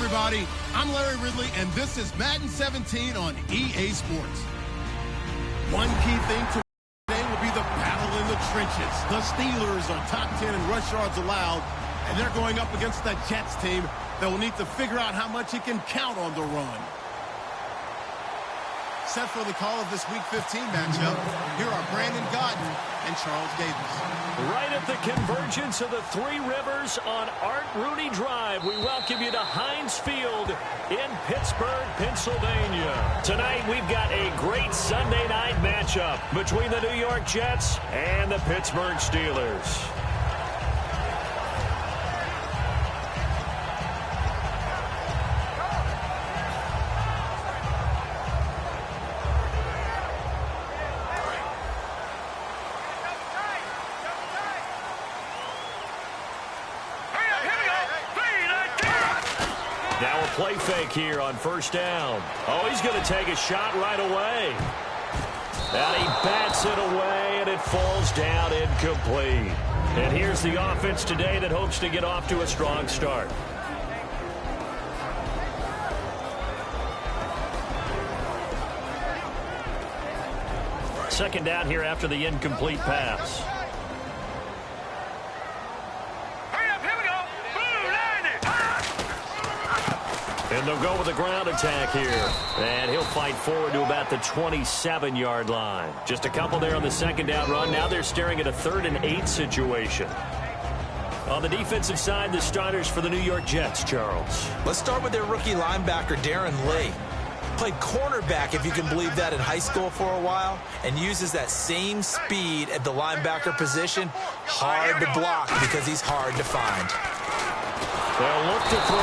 everybody. I'm Larry Ridley, and this is Madden 17 on EA Sports. One key thing today will be the battle in the trenches. The Steelers are top 10 in rush yards allowed, and they're going up against the Jets team that will need to figure out how much it can count on the run. Set for the call of this Week 15 matchup, here are Brandon Gaudin and Charles Davis. Right at the convergence of the Three Rivers on Art Rooney Drive, we welcome you to Heinz Field in Pittsburgh, Pennsylvania. Tonight, we've got a great Sunday night matchup between the New York Jets and the Pittsburgh Steelers. Now a play fake here on first down. Oh, he's going to take a shot right away. And he bats it away, and it falls down incomplete. And here's the offense today that hopes to get off to a strong start. Second down here after the incomplete pass. And they'll go with a ground attack here. And he'll fight forward to about the 27-yard line. Just a couple there on the second down run. Now they're staring at a 3rd and 8 situation. On the defensive side, the starters for the New York Jets, Charles. Let's start with their rookie linebacker, Darren Lee. Played cornerback, if you can believe that, in high school for a while, and uses that same speed at the linebacker position. Hard to block because he's hard to find. They'll look to throw.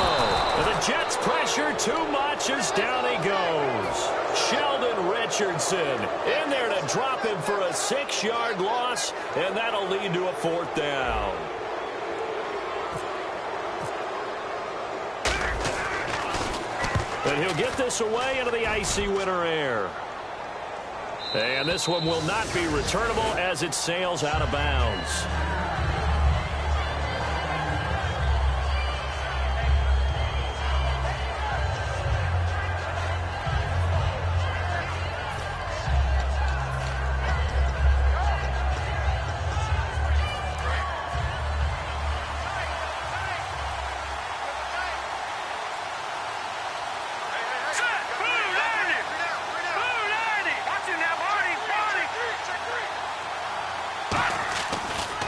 And the Jets pressure too much as down he goes. Sheldon Richardson in there to drop him for a 6-yard loss, and that'll lead to a 4th down. And he'll get this away into the icy winter air. And this one will not be returnable as it sails out of bounds.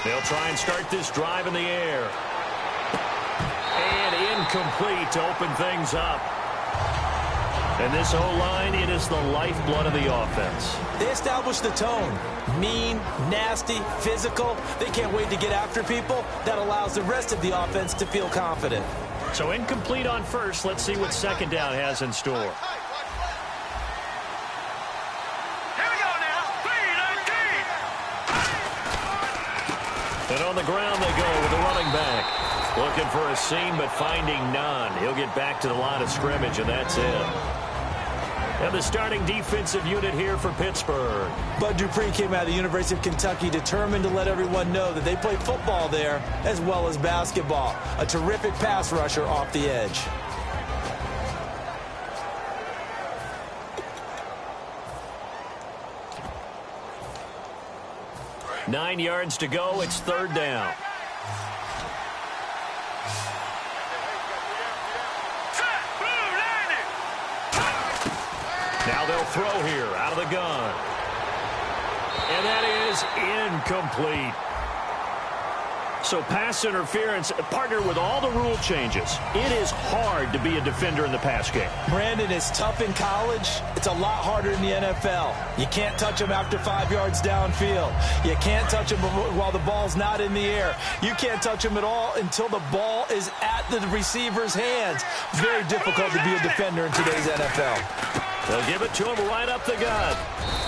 They'll try and start this drive in the air. And incomplete to open things up. And this O-line, it is the lifeblood of the offense. They establish the tone. Mean, nasty, physical. They can't wait to get after people. That allows the rest of the offense to feel confident. So incomplete on first. Let's see what second down has in store. And on the ground they go with the running back. Looking for a seam, but finding none. He'll get back to the line of scrimmage, and that's it. And the starting defensive unit here for Pittsburgh. Bud Dupree came out of the University of Kentucky determined to let everyone know that they play football there as well as basketball. A terrific pass rusher off the edge. Nine yards to go. It's 3rd down. Now they'll throw here out of the gun. And that is incomplete. So pass interference, partner with all the rule changes. It is hard to be a defender in the pass game. Brandon, is tough in college. It's a lot harder in the NFL. You can't touch him after 5 yards downfield. You can't touch him while the ball's not in the air. You can't touch him at all until the ball is at the receiver's hands. Very difficult to be a defender in today's NFL. They'll give it to him right up the gut.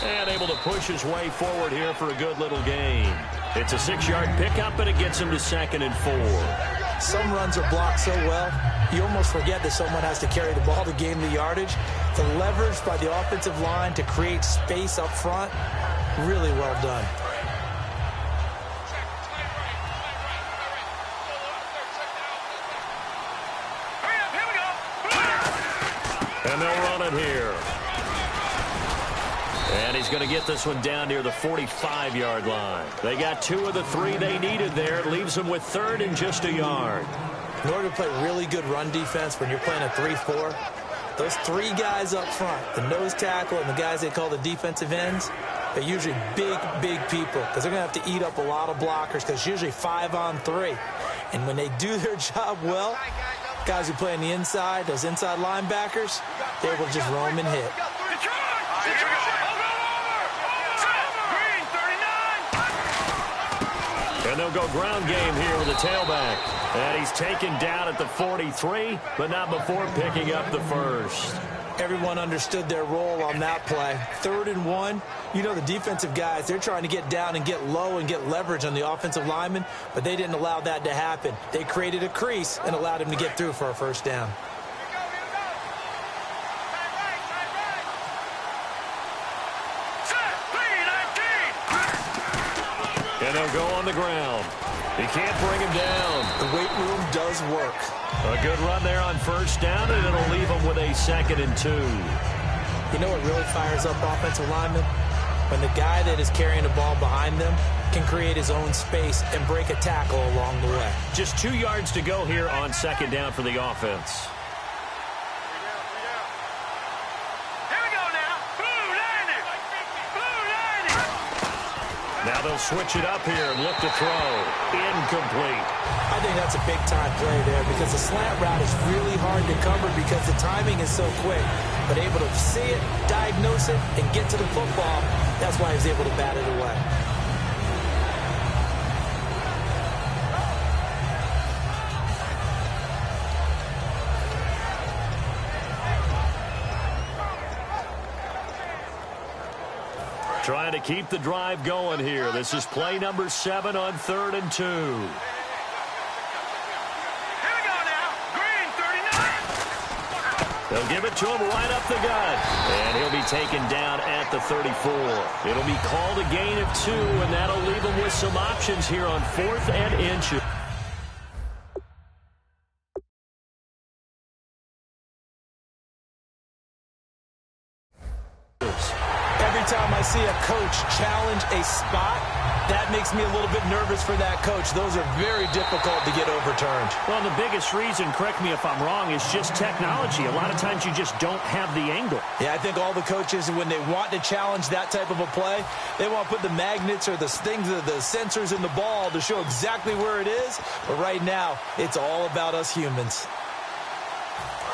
And able to push his way forward here for a good little gain. It's a 6-yard pickup, and it gets him to 2nd and 4. Some runs are blocked so well, you almost forget that someone has to carry the ball to gain the yardage. The leverage by the offensive line to create space up front, really well done. Here we go. And they'll run it here. And he's going to get this one down near the 45-yard line. They got 2 of the 3 they needed there. It leaves them with 3rd and just a yard. In order to play really good run defense when you're playing a 3-4, those 3 guys up front, the nose tackle and the guys they call the defensive ends, they're usually big, big people because they're going to have to eat up a lot of blockers because it's usually 5 on 3. And when they do their job well, guys who play on the inside, those inside linebackers, they will just roam and hit. And they'll go ground game here with the tailback. And he's taken down at the 43, but not before picking up the first. Everyone understood their role on that play. 3rd and 1. You know the defensive guys, they're trying to get down and get low and get leverage on the offensive lineman, but they didn't allow that to happen. They created a crease and allowed him to get through for a first down. And they'll go on the ground. He can't bring him down. The weight room does work. A good run there on first down, and it'll leave him with a 2nd and 2. You know what really fires up offensive linemen? When the guy that is carrying the ball behind them can create his own space and break a tackle along the way. Just 2 yards to go here on 2nd down for the offense. Now they'll switch it up here and look to throw. Incomplete. I think that's a big-time play there because the slant route is really hard to cover because the timing is so quick. But able to see it, diagnose it, and get to the football, that's why he was able to bat it away. Trying to keep the drive going here. This is play number 7 on 3rd and 2. Here we go now. Green, 39. They'll give it to him right up the gut. And he'll be taken down at the 34. It'll be called a gain of 2, and that'll leave him with some options here on 4th and inches. Time I see a coach challenge a spot, that makes me a little bit nervous for that coach. Those are very difficult to get overturned. Well, the biggest reason, correct me if I'm wrong, is just technology. A lot of times you just don't have the angle. Yeah, I think all the coaches, when they want to challenge that type of a play, they want to put the magnets or the things, the sensors in the ball to show exactly where it is. But right now, it's all about us humans.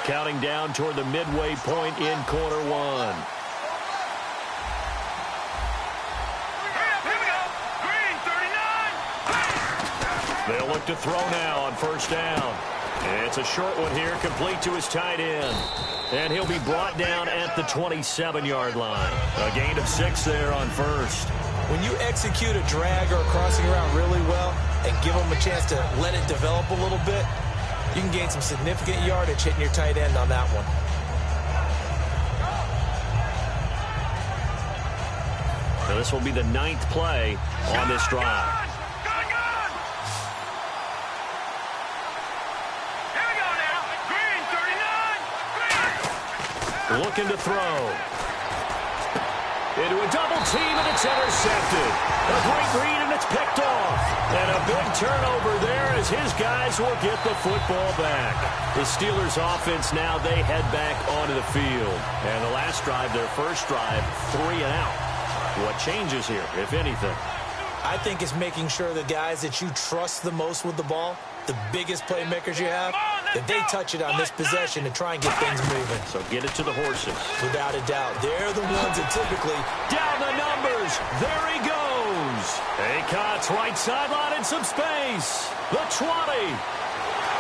Counting down toward the midway point in quarter 1. They'll look to throw now on first down. It's a short one here, complete to his tight end. And he'll be brought down at the 27-yard line. A gain of 6 there on first. When you execute a drag or a crossing route really well and give them a chance to let it develop a little bit, you can gain some significant yardage hitting your tight end on that one. So this will be the 9th play on this drive. Looking to throw. Into a double team, and it's intercepted. A great read, and it's picked off. And a big turnover there as his guys will get the football back. The Steelers offense now, they head back onto the field. And the last drive, their first drive, 3 and out. What changes here, if anything? I think it's making sure the guys that you trust the most with the ball, the biggest playmakers you have, that they touch it on this possession to try and get things moving. So get it to the horses. Without a doubt. They're the ones that typically... Down the numbers. There he goes. Acott's right sideline in some space. The 20.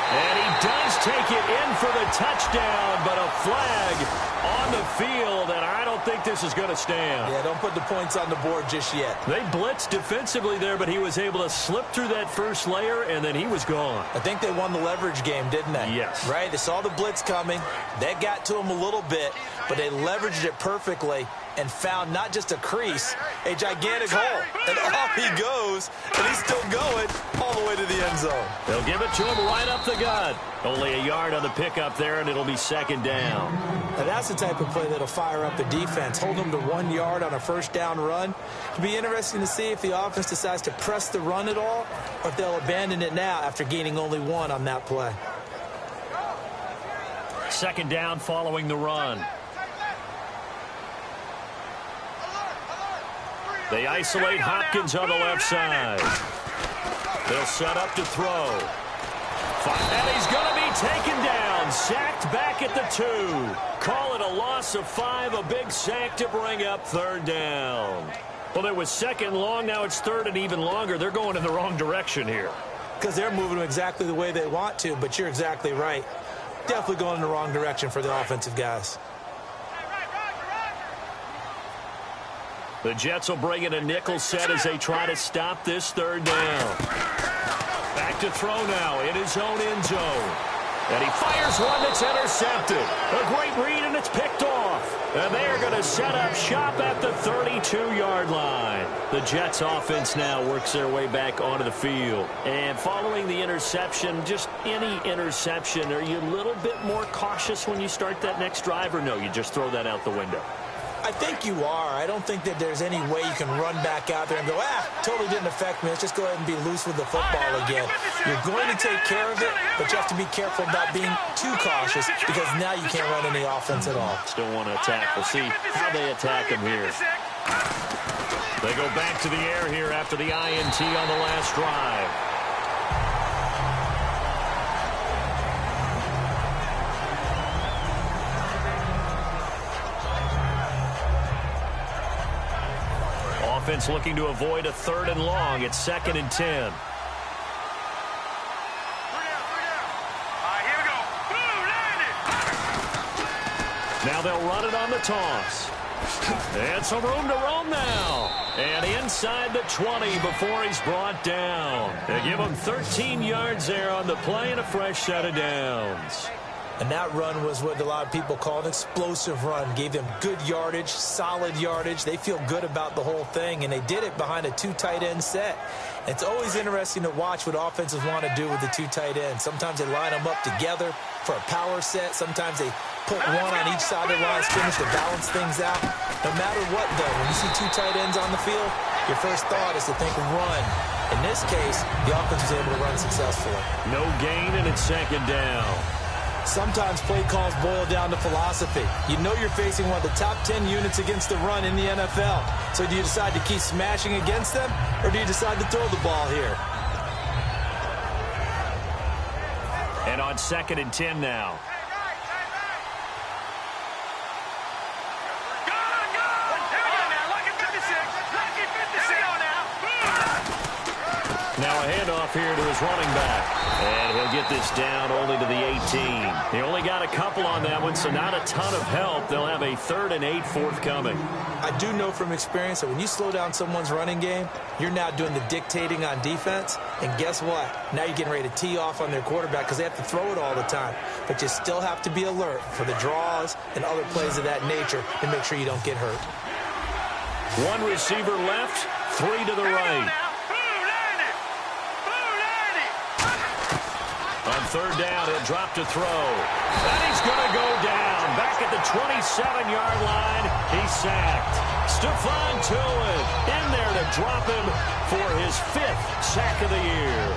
And he does take it in for the touchdown, but a flag on the field, and I don't think this is going to stand. Yeah, don't put the points on the board just yet. They blitzed defensively there, but he was able to slip through that first layer, and then he was gone. I think they won the leverage game, didn't they? Yes. Right? They saw the blitz coming. That got to them a little bit, but they leveraged it perfectly and found not just a crease, a gigantic hole. And off he goes, and he's still going all the way to the end zone. They'll give it to him right up the gut. Only a yard on the pickup there, and it'll be second down. Now that's the type of play that'll fire up the defense. Hold them to 1 yard on a first down run. It'll be interesting to see if the offense decides to press the run at all, or if they'll abandon it now after gaining only 1 on that play. Second down following the run. They isolate Hopkins on the left side. They'll set up to throw. And he's going to be taken down. Sacked back at the 2. Call it a loss of 5. A big sack to bring up third down. Well, it was second long. Now it's third and even longer. They're going in the wrong direction here. Because they're moving exactly the way they want to, but you're exactly right. Definitely going in the wrong direction for the offensive guys. The Jets will bring in a nickel set as they try to stop this third down. Back to throw now in his own end zone. And he fires one that's intercepted. A great read, and it's picked off. And they're going to set up shop at the 32-yard line. The Jets offense now works their way back onto the field. And following the interception, just any interception, are you a little bit more cautious when you start that next drive, or no, you just throw that out the window? I think you are. I don't think that there's any way you can run back out there and go, totally didn't affect me. Let's just go ahead and be loose with the football again. You're going to take care of it, but you have to be careful about being too cautious because now you can't run any offense at all. Still want to attack. We'll see how they attack him here. They go back to the air here after the INT on the last drive. Offense looking to avoid a third and long. It's 2nd and 10. Here we go. Now they'll run it on the toss. And some room to roam now. And inside the 20 before he's brought down. They give him 13 yards there on the play and a fresh set of downs. And that run was what a lot of people call an explosive run. Gave them good yardage, solid yardage. They feel good about the whole thing, and they did it behind a 2 tight end set. It's always interesting to watch what offenses want to do with the 2 tight ends. Sometimes they line them up together for a power set. Sometimes they put one on each side of the line of scrimmage to balance things out. No matter what, though, when you see 2 tight ends on the field, your first thought is to think run. In this case, the offense was able to run successfully. No gain, and it's 2nd down. Sometimes play calls boil down to philosophy. You know you're facing one of the top 10 units against the run in the NFL. So do you decide to keep smashing against them, or do you decide to throw the ball here? And on 2nd and 10 now. Now a handoff here to his running back. And he'll get this down only to the 18. He only got a couple on that one, so not a ton of help. They'll have a 3rd and 8 forthcoming. I do know from experience that when you slow down someone's running game, you're now doing the dictating on defense. And guess what? Now you're getting ready to tee off on their quarterback because they have to throw it all the time. But you still have to be alert for the draws and other plays of that nature to make sure you don't get hurt. 1 receiver left, 3 to the right. On 3rd down, he'll drop to throw. And he's going to go down. Back at the 27-yard line, he's sacked. Stephon Tuitt in there to drop him for his 5th sack of the year.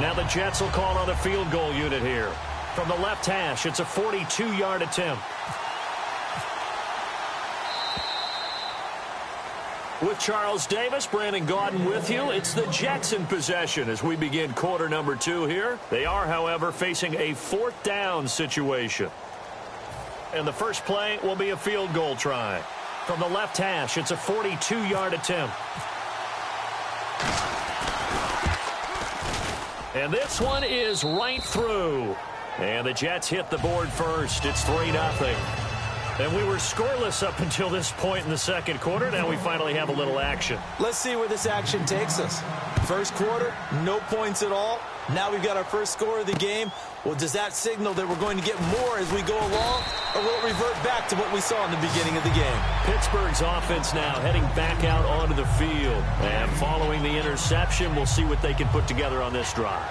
Now the Jets will call on a field goal unit here. From the left hash, it's a 42-yard attempt. With Charles Davis, Brandon Gaudin with you. It's the Jets in possession as we begin quarter number 2 here. They are, however, facing a 4th down situation. And the first play will be a field goal try. From the left hash, it's a 42-yard attempt. And this one is right through. And the Jets hit the board first. It's 3-0. And we were scoreless up until this point in the second quarter. Now we finally have a little action. Let's see where this action takes us. First quarter, no points at all. Now we've got our first score of the game. Well, does that signal that we're going to get more as we go along, or will it revert back to what we saw in the beginning of the game? Pittsburgh's offense now heading back out onto the field. And following the interception, we'll see what they can put together on this drive.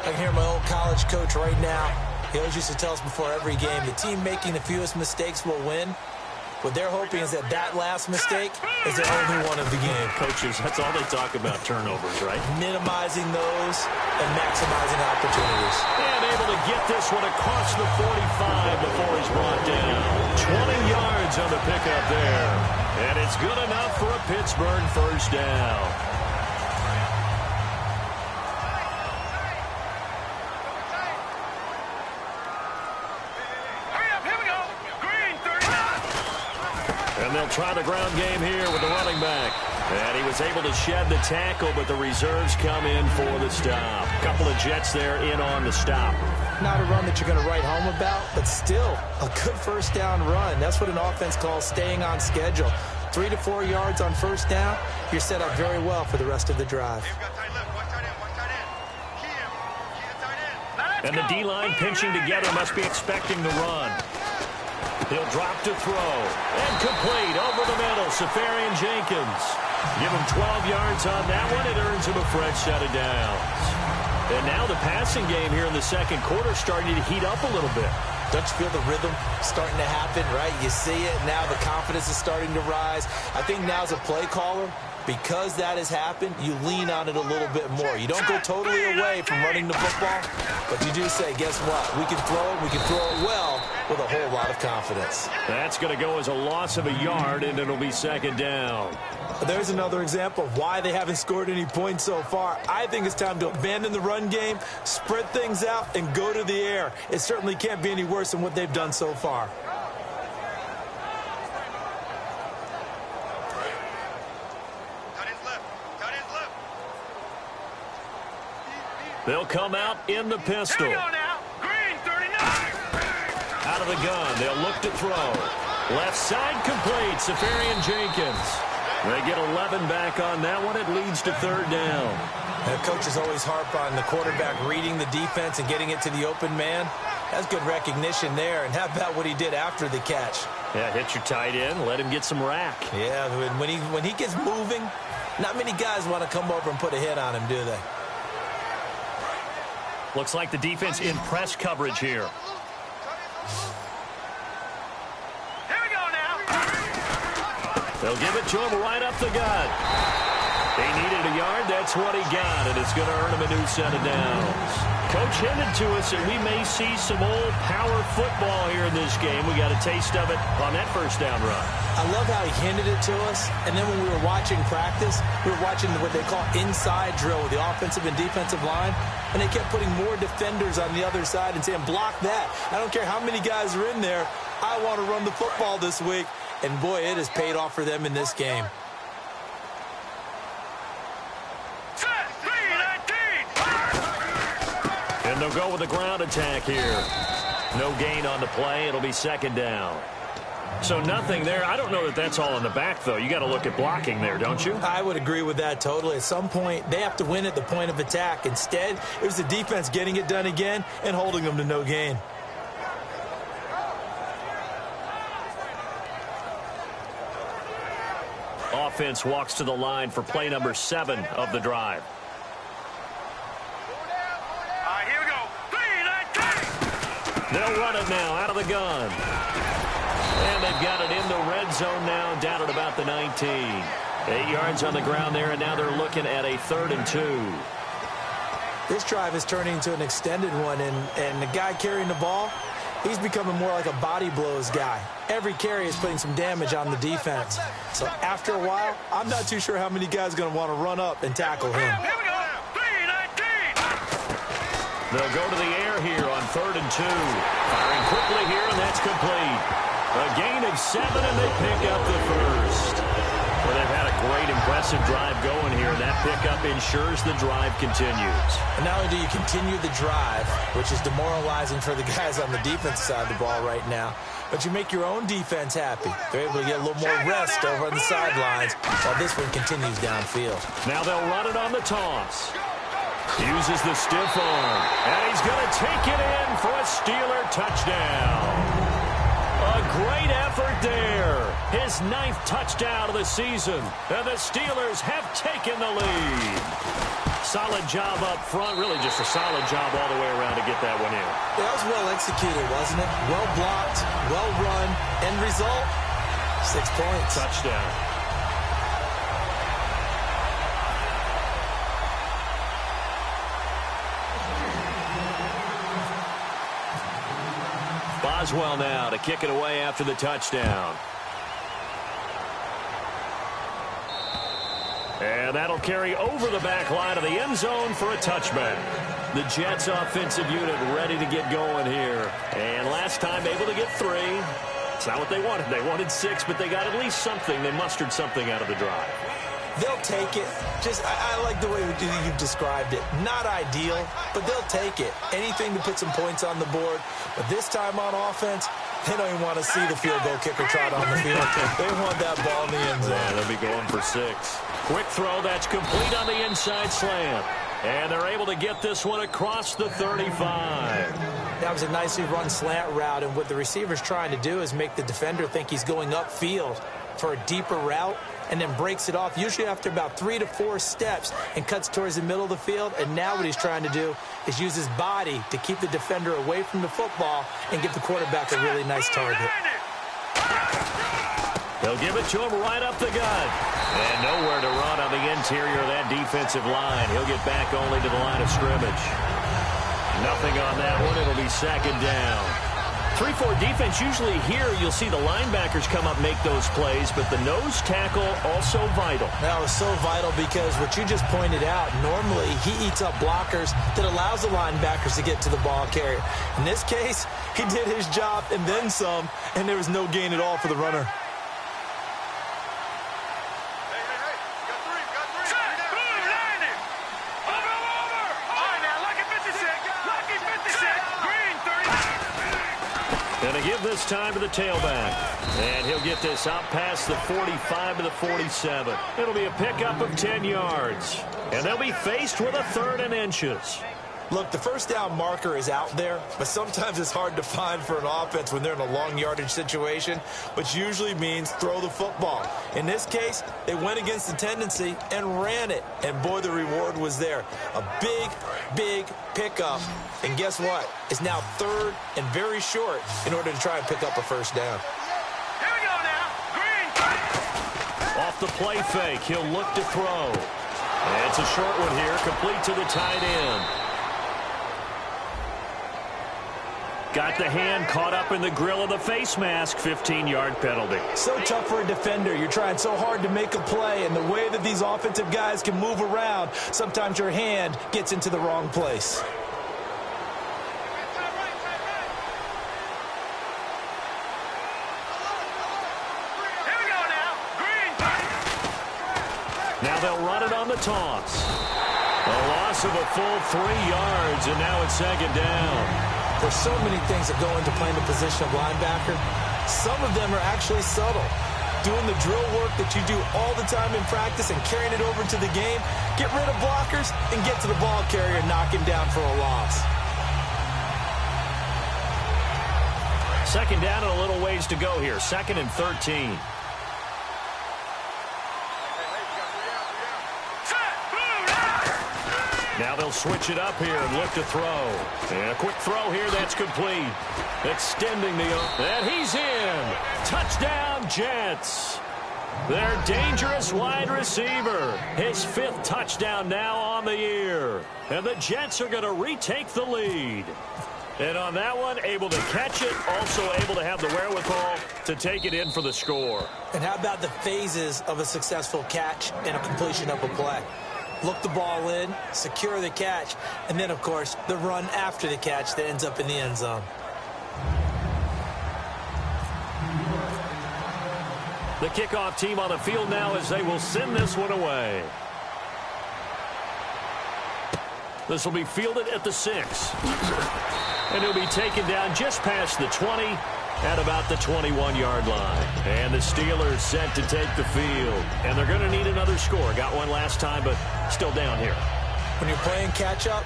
I can hear my old college coach right now. He always used to tell us before every game, the team making the fewest mistakes will win. What they're hoping is that last mistake is their only one of the game. Coaches, that's all they talk about, turnovers, right? Minimizing those and maximizing opportunities. And able to get this one across the 45 before he's brought down. 20 yards on the pickup there. And it's good enough for a Pittsburgh first down. And they'll try the ground game here with the running back. And he was able to shed the tackle, but the reserves come in for the stop. Couple of Jets there in on the stop. Not a run that you're going to write home about, but still a good first down run. That's what an offense calls staying on schedule. 3 to 4 yards on first down, you're set up very well for the rest of the drive. And the D-line pinching together must be expecting the run. He'll drop to throw. And complete over the middle. Safarian Jenkins. Give him 12 yards on that one. It earns him a fresh set of downs. And now the passing game here in the second quarter starting to heat up a little bit. Don't you feel the rhythm starting to happen, right? You see it. Now the confidence is starting to rise. I think now as a play caller, because that has happened, you lean on it a little bit more. You don't go totally away from running the football, but you do say, guess what? We can throw it. We can throw it well with a whole lot of confidence. That's going to go as a loss of a yard, and it'll be second down. There's another example of why they haven't scored any points so far. I think it's time to abandon the run game, spread things out, and go to the air. It certainly can't be any worse than what they've done so far. They'll come out in the pistol. Here we go now. Green 39. Out of the gun. They'll look to throw. Left side complete. Safarian Jenkins. They get 11 back on that one. It leads to third down. And coaches always harp on the quarterback reading the defense and getting it to the open man. That's good recognition there. And how about what he did after the catch? Yeah, hit your tight end. Let him get some rack. Yeah, when he gets moving, not many guys want to come over and put a hit on him, do they? Looks like the defense in press coverage here. Here we go now. They'll give it to him right up the gut. He needed a yard. That's what he got, and it's going to earn him a new set of downs. Coach hinted to us that we may see some old power football here in this game. We got a taste of it on that first down run. I love how he hinted it to us, and then when we were watching practice, we were watching what they call inside drill with the offensive and defensive line, and they kept putting more defenders on the other side and saying, block that. I don't care how many guys are in there. I want to run the football this week, and boy, it has paid off for them in this game. And they'll go with the ground attack here. No gain on the play. It'll be second down. So nothing there. I don't know that that's all in the back, though. You got to look at blocking there, don't you? I would agree with that totally. At some point, they have to win at the point of attack. Instead, it was the defense getting it done again and holding them to no gain. Offense walks to the line for play number 7 of the drive. Here we go. 3, 19. They'll run it now out of the gun. And they've got it in the red zone now, down at about the 19. 8 yards on the ground there, and now they're looking at a 3rd and 2. This drive is turning into an extended one, and the guy carrying the ball, he's becoming more like a body blows guy. Every carry is putting some damage on the defense. So after a while, I'm not too sure how many guys are going to want to run up and tackle him. Here we go. 3, 19. They'll go to the air here on 3rd and 2. Firing quickly here, and that's complete. A gain of 7, and they pick up the first. Well, they've had a great, impressive drive going here, and that pickup ensures the drive continues. And not only do you continue the drive, which is demoralizing for the guys on the defense side of the ball right now, but you make your own defense happy. They're able to get a little more rest over on the sidelines while this one continues downfield. Now they'll run it on the toss. Uses the stiff arm, and he's going to take it in for a Steeler touchdown. A great effort there. His 9th touchdown of the season, and the Steelers have taken the lead. Solid job up front, really just a solid job all the way around to get that one in. That was well executed, wasn't it? Well blocked, well run. End result, 6 points. Touchdown. Boswell now to kick it away after the touchdown. And that'll carry over the back line of the end zone for a touchback. The Jets offensive unit ready to get going here. And last time able to get 3. It's not what they wanted. They wanted 6, but they got at least something. They mustered something out of the drive. They'll take it. I like the way you've described it. Not ideal, but they'll take it. Anything to put some points on the board. But this time on offense, they don't even want to see the field goal kicker trot on the field. They want that ball in the end zone. Yeah, they'll be going for 6. Quick throw, that's complete on the inside slant. And they're able to get this one across the 35. That was a nicely run slant route, and what the receiver's trying to do is make the defender think he's going upfield for a deeper route, and then breaks it off, usually after about 3 to 4 steps, and cuts towards the middle of the field. And now what he's trying to do is use his body to keep the defender away from the football and give the quarterback a really nice target. They'll give it to him right up the gut. And nowhere to run on the interior of that defensive line. He'll get back only to the line of scrimmage. Nothing on that one. It'll be 2nd down. 3-4 defense, usually here you'll see the linebackers come up make those plays, but the nose tackle also vital. That was so vital because what you just pointed out, normally he eats up blockers that allows the linebackers to get to the ball carrier. In this case, he did his job and then some, and there was no gain at all for the runner. Going to give this time to the tailback. And he'll get this out past the 45 to the 47. It'll be a pickup of 10 yards. And they'll be faced with a 3rd and inches. Look, the first down marker is out there, but sometimes it's hard to find for an offense when they're in a long yardage situation, which usually means throw the football. In this case, they went against the tendency and ran it. And boy, the reward was there. A big, big pickup. And guess what? It's now 3rd and very short in order to try and pick up a first down. Here we go now. Green. Off the play fake, he'll look to throw. And it's a short one here, complete to the tight end. Got the hand caught up in the grill of the face mask, 15-yard penalty. So tough for a defender. You're trying so hard to make a play, and the way that these offensive guys can move around, sometimes your hand gets into the wrong place. Here we go now. Green. Now they'll run it on the toss. A loss of a full 3 yards, and now it's 2nd down. There's so many things that go into playing the position of linebacker. Some of them are actually subtle. Doing the drill work that you do all the time in practice and carrying it over to the game. Get rid of blockers and get to the ball carrier and knock him down for a loss. 2nd down and a little ways to go here. 2nd and 13. Now they'll switch it up here and look to throw. And a quick throw here, that's complete. Extending the... And he's in. Touchdown, Jets. Their dangerous wide receiver. His 5th touchdown now on the year. And the Jets are going to retake the lead. And on that one, able to catch it, also able to have the wherewithal to take it in for the score. And how about the phases of a successful catch and a completion of a play? Look the ball in, secure the catch, and then, of course, the run after the catch that ends up in the end zone. The kickoff team on the field now as they will send this one away. This will be fielded at the 6. And he'll be taken down just past the 20 at about the 21-yard line. And the Steelers set to take the field. And they're going to need another score. Got one last time, but still down here. When you're playing catch-up,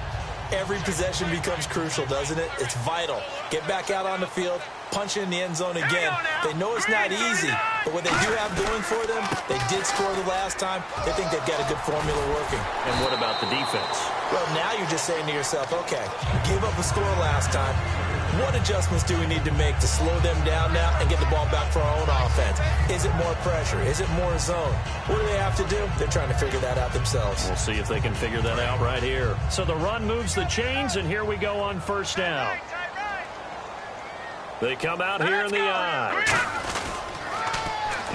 every possession becomes crucial, doesn't it? It's vital. Get back out on the field, punch in the end zone again. They know it's not easy, but what they do have going for them, they did score the last time. They think they've got a good formula working. And what about the defense? Well, now you're just saying to yourself, okay, gave up a score last time. What adjustments do we need to make to slow them down now and get the ball back for our own offense? Is it more pressure? Is it more zone? What do they have to do? They're trying to figure that out themselves. We'll see if they can figure that out right here. So the run moves the chains, and here we go on first down. They come out here in the eye.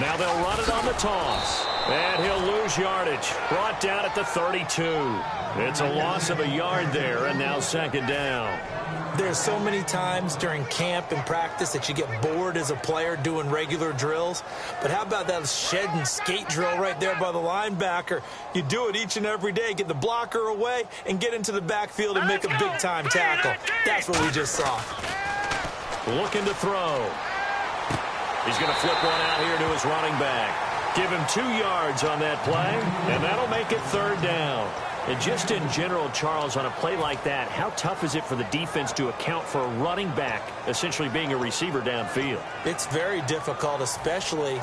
Now they'll run it on the toss. And he'll lose yardage. Brought down at the 32. It's a loss of a yard there, and now second down. There's so many times during camp and practice that you get bored as a player doing regular drills. But how about that shed and skate drill right there by the linebacker? You do it each and every day. Get the blocker away and get into the backfield and make a big-time tackle. That's what we just saw. Looking to throw. He's going to flip one out here to his running back. Give him 2 yards on that play, and that'll make it third down. And just in general, Charles, on a play like that, how tough is it for the defense to account for a running back essentially being a receiver downfield? It's very difficult, especially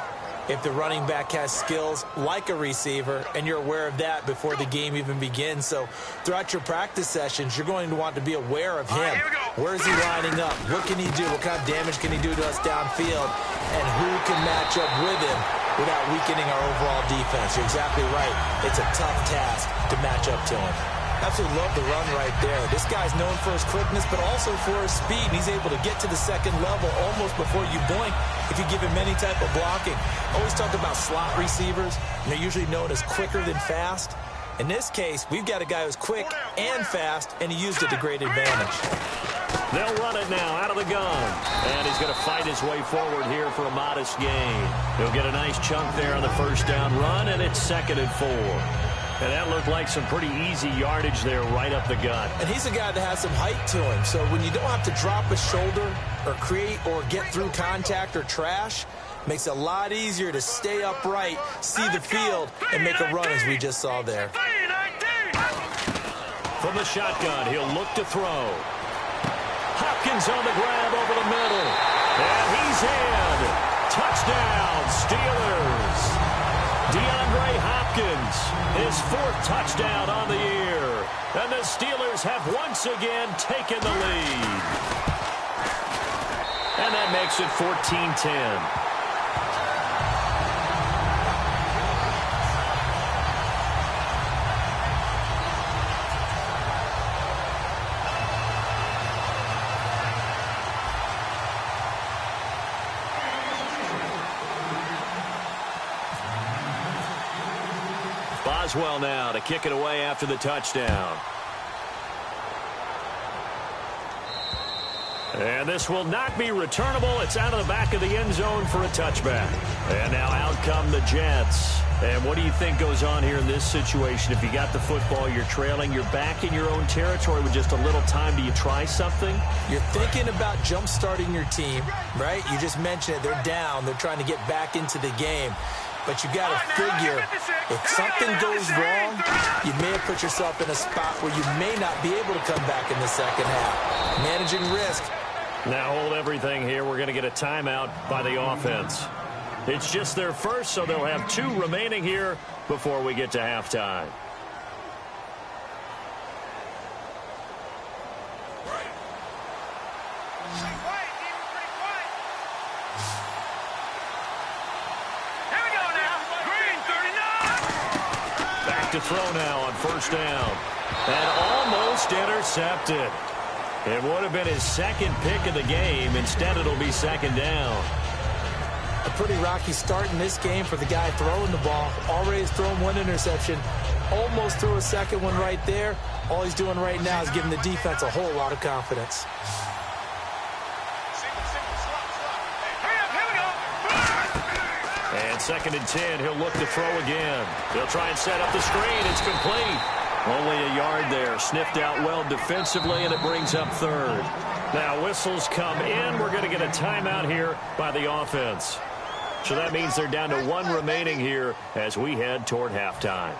if the running back has skills like a receiver, and you're aware of that before the game even begins. So throughout your practice sessions, you're going to want to be aware of him. Where is he lining up? What can he do? What kind of damage can he do to us downfield? And who can match up with him without weakening our overall defense? You're exactly right. It's a tough task to match up to him. Absolutely love the run right there. This guy's known for his quickness, but also for his speed. And he's able to get to the second level almost before you blink if you give him any type of blocking. Always talk about slot receivers, and they're usually known as quicker than fast. In this case, we've got a guy who's quick and fast, and he used it to great advantage. They'll run it now out of the gun. And he's going to fight his way forward here for a modest gain. He'll get a nice chunk there on the first down run, and it's 2nd and 4. And that looked like some pretty easy yardage there right up the gut. And he's a guy that has some height to him. So when you don't have to drop a shoulder or create or get through contact or trash, makes it a lot easier to stay upright, see the field, and make a run as we just saw there. From the shotgun, he'll look to throw. Hopkins on the grab over the middle. And he's in. Touchdown, Steelers. DeAndre Hopkins, his 4th touchdown on the year. And the Steelers have once again taken the lead. And that makes it 14-10. Boswell now to kick it away after the touchdown. And this will not be returnable. It's out of the back of the end zone for a touchback. And now out come the Jets. And what do you think goes on here in this situation? If you got the football, you're trailing, you're back in your own territory with just a little time. Do you try something? You're thinking about jump-starting your team, right? You just mentioned it. They're down. They're trying to get back into the game. But you got to figure, if something goes wrong, you may have put yourself in a spot where you may not be able to come back in the second half. Managing risk. Now hold everything here. We're going to get a timeout by the offense. It's just their first, so they'll have 2 remaining here before we get to halftime. To throw now on first down. And almost intercepted. It would have been his 2nd pick of the game. Instead, it'll be 2nd down. A pretty rocky start in this game for the guy throwing the ball. Already has thrown 1 interception. Almost threw a 2nd one right there. All he's doing right now is giving the defense a whole lot of confidence. And 2nd and 10, he'll look to throw again. He'll try and set up the screen. It's complete. Only a yard there. Sniffed out well defensively, and it brings up 3rd. Now whistles come in. We're going to get a timeout here by the offense. So that means they're down to 1 remaining here as we head toward halftime.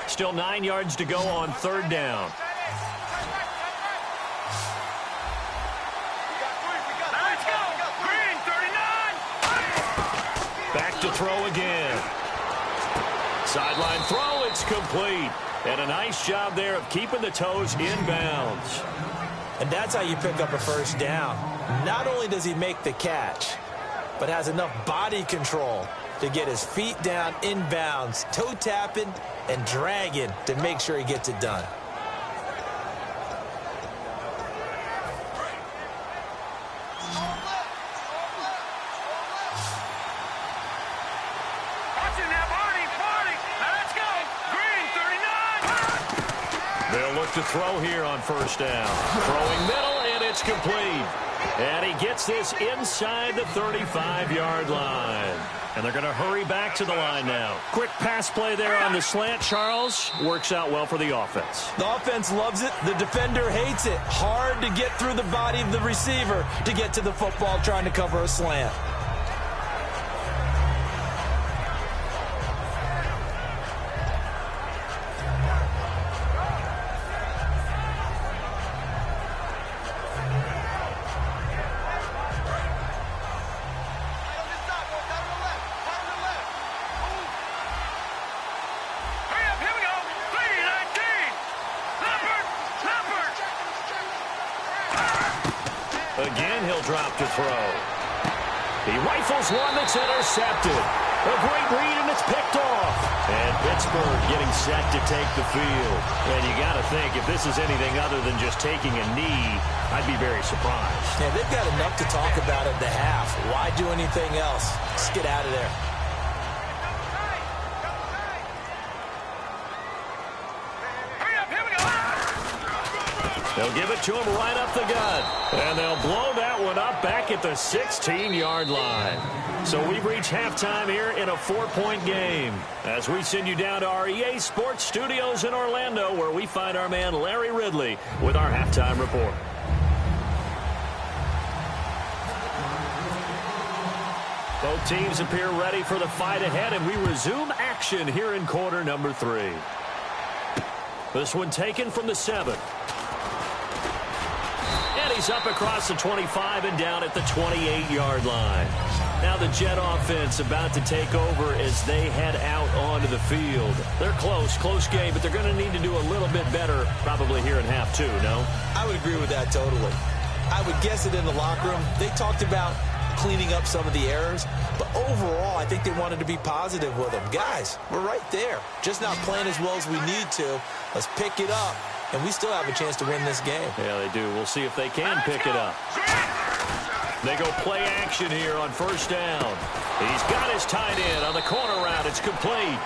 Still 9 yards to go on third down. Let's go. Green, 39. Back to throw again. Sideline throw, it's complete. And a nice job there of keeping the toes in bounds. And that's how you pick up a first down. Not only does he make the catch, but has enough body control to get his feet down in bounds, toe tapping and dragging to make sure he gets it done. Watching that party. Let's go. Green, 39. They'll look to throw here on first down. Throwing middle, and it's complete. And he gets this inside the 35-yard line. And they're going to hurry back to the line now. Quick pass play there on the slant, Charles. Works out well for the offense. The offense loves it. The defender hates it. Hard to get through the body of the receiver to get to the football trying to cover a slant. Again, he'll drop to throw. He rifles one that's intercepted. A great read, and it's picked off. And Pittsburgh getting set to take the field. And you got to think, if this is anything other than just taking a knee, I'd be very surprised. Yeah, they've got enough to talk about at the half. Why do anything else? Just get out of there. They'll give it to him right up the gut. And they'll blow that one up back at the 16-yard line. So we've reached halftime here in a 4-point game. As we send you down to our EA Sports Studios in Orlando, where we find our man Larry Ridley with our halftime report. Both teams appear ready for the fight ahead, and we resume action here in quarter number 3. This one taken from the 7. He's up across the 25 and down at the 28-yard line. Now the Jet offense about to take over as they head out onto the field. They're close game, but they're going to need to do a little bit better probably here in half 2, no? I would agree with that totally. I would guess it in the locker room. They talked about cleaning up some of the errors, but overall I think they wanted to be positive with them. Guys, we're right there. Just not playing as well as we need to. Let's pick it up. And we still have a chance to win this game. Yeah, they do. We'll see if they can pick it up. They go play action here on first down. He's got his tight end on the corner route. It's complete.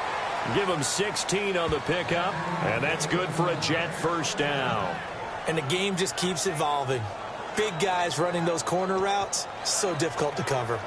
Give him 16 on the pickup, and that's good for a Jet first down. And the game just keeps evolving. Big guys running those corner routes, so difficult to cover.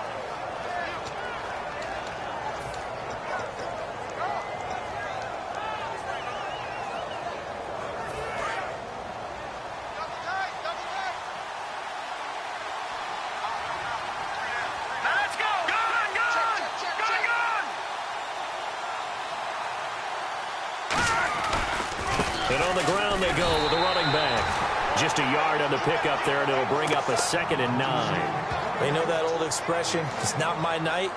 And on the ground they go with the running back. Just a yard on the pickup there, and it'll bring up a 2nd and 9. They know that old expression, it's not my night.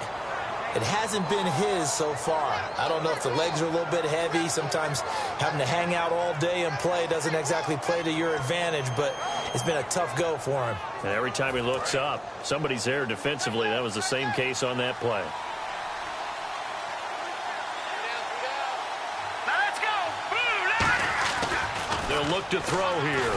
It hasn't been his so far. I don't know if the legs are a little bit heavy. Sometimes having to hang out all day and play doesn't exactly play to your advantage, but it's been a tough go for him. And every time he looks up, somebody's there defensively. That was the same case on that play. They'll look to throw here.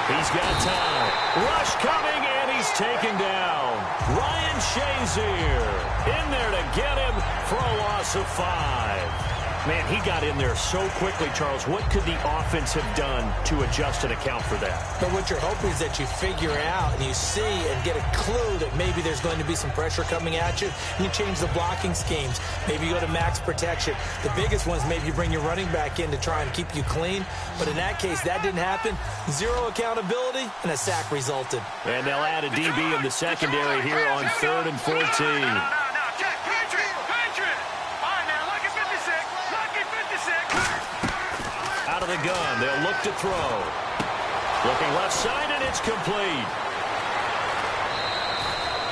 He's got time. Rush coming, and he's taken down. Ryan Shazier in there to get him for a loss of 5. Man, he got in there so quickly, Charles. What could the offense have done to adjust and account for that? But what you're hoping is that you figure out and you see and get a clue that maybe there's going to be some pressure coming at you. You change the blocking schemes. Maybe you go to max protection. The biggest one is maybe you bring your running back in to try and keep you clean. But in that case, that didn't happen. Zero accountability, and a sack resulted. And they'll add a DB in the secondary here on 3rd and 14. the gun. They'll look to throw. Looking left side, and it's complete.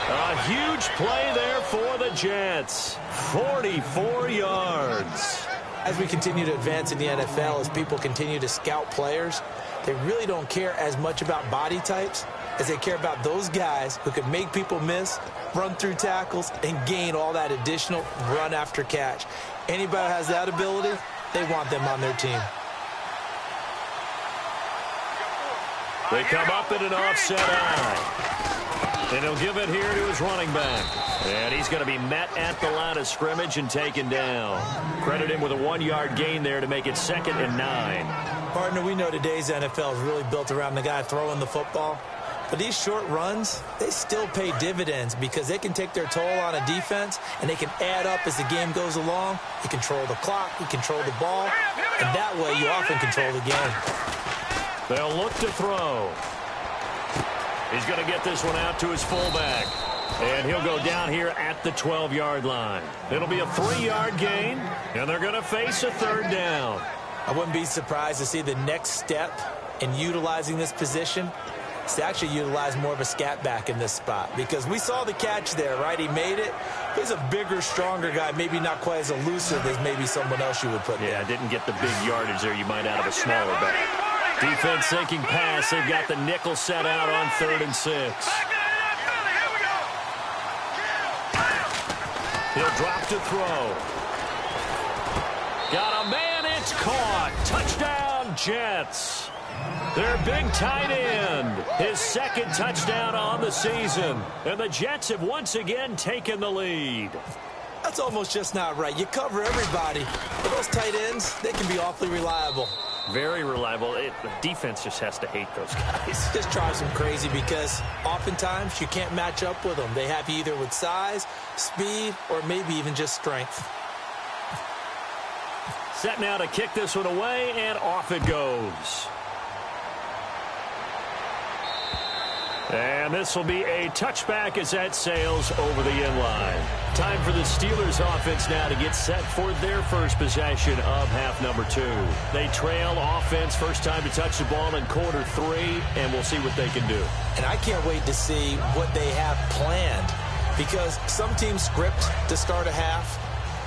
A huge play there for the Jets. 44 yards. As we continue to advance in the NFL, as people continue to scout players, they really don't care as much about body types as they care about those guys who can make people miss, run through tackles, and gain all that additional run after catch. Anybody who has that ability, they want them on their team. They come up in an offset eye. And he'll give it here to his running back. And he's going to be met at the line of scrimmage and taken down. Credit him with a 1-yard gain there to make it 2nd and 9. Partner, we know today's NFL is really built around the guy throwing the football. But these short runs, they still pay dividends because they can take their toll on a defense and they can add up as the game goes along. You control the clock, you control the ball, and that way you often control the game. They'll look to throw. He's going to get this one out to his fullback. And he'll go down here at the 12-yard line. It'll be a 3-yard gain, and they're going to face a 3rd down. I wouldn't be surprised to see the next step in utilizing this position is to actually utilize more of a scat back in this spot. Because we saw the catch there, right? He made it. He's a bigger, stronger guy, maybe not quite as elusive as maybe someone else you would put there. Yeah, didn't get the big yardage there you might out of a smaller back. Defense sinking pass. They've got the nickel set out on 3rd and 6. He'll drop to throw. Got a man. It's caught. Touchdown, Jets. Their big tight end. His 2nd touchdown on the season. And the Jets have once again taken the lead. That's almost just not right. You cover everybody. But those tight ends, they can be awfully reliable. Very reliable. The defense just has to hate those guys. Just drives them crazy because oftentimes you can't match up with them. They have you either with size, speed, or maybe even just strength. Set now to kick this one away, and off it goes. And this will be a touchback as that sails over the end line. Time for the Steelers offense now to get set for their first possession of half number 2. They trail offense, first time to touch the ball in quarter 3, and we'll see what they can do. And I can't wait to see what they have planned because some teams script to start a half.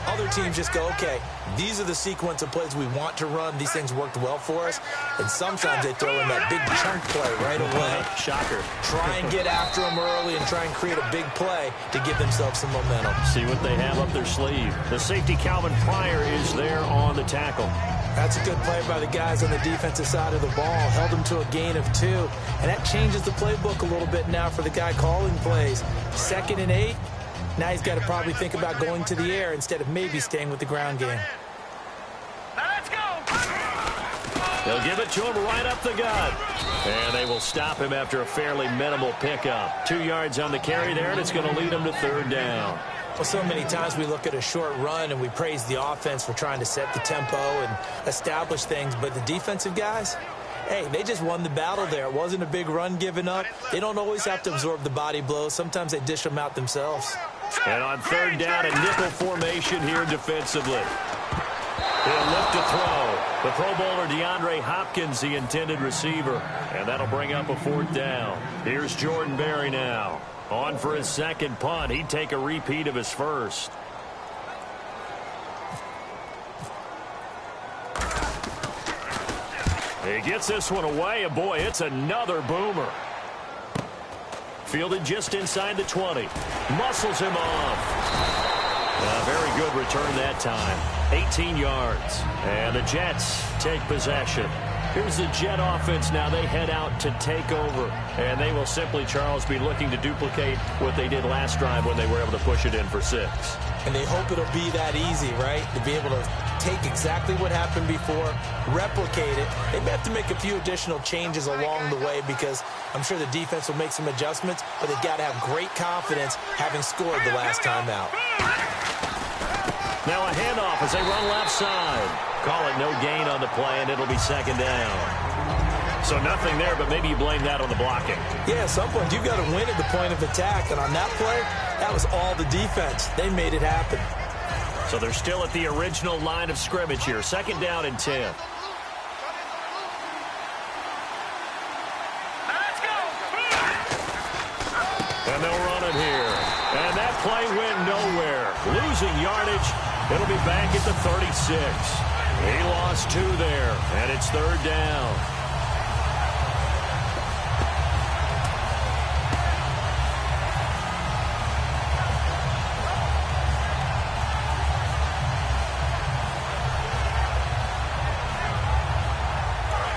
Other teams just go, okay, these are the sequence of plays we want to run. These things worked well for us. And sometimes they throw in that big chunk play right away. Shocker. Try and get after them early and try and create a big play to give themselves some momentum. See what they have up their sleeve. The safety, Calvin Pryor, is there on the tackle. That's a good play by the guys on the defensive side of the ball. Held them to a gain of 2. And that changes the playbook a little bit now for the guy calling plays. 2nd and 8. Now he's got to probably think about going to the air instead of maybe staying with the ground game. Let's go. They'll give it to him right up the gut. And they will stop him after a fairly minimal pickup. 2 yards on the carry there, and it's going to lead him to 3rd down. Well, so many times we look at a short run and we praise the offense for trying to set the tempo and establish things. But the defensive guys, hey, they just won the battle there. It wasn't a big run given up. They don't always have to absorb the body blows. Sometimes they dish them out themselves. And on 3rd down, a nickel formation here defensively. He'll look to throw. The Pro Bowler DeAndre Hopkins, the intended receiver. And that'll bring up a 4th down. Here's Jordan Berry now. On for his 2nd punt. He'd take a repeat of his first. He gets this one away, and boy, it's another boomer. Fielded just inside the 20. Muscles him off. A very good return that time. 18 yards. And the Jets take possession. Here's the Jet offense now. They head out to take over. And they will simply, Charles, be looking to duplicate what they did last drive when they were able to push it in for 6. And they hope it'll be that easy, right? To be able to take exactly what happened before, replicate it. They may have to make a few additional changes along the way because I'm sure the defense will make some adjustments, but they've got to have great confidence having scored the last time out. Now a handoff as they run left side. Call it no gain on the play, and it'll be 2nd down. So nothing there, but maybe you blame that on the blocking. Yeah, at some point you've got to win at the point of attack, and on that play, that was all the defense. They made it happen. So they're still at the original line of scrimmage here. 2nd down and 10. losing yardage. It'll be back at the 36. He lost 2 there, and it's 3rd down.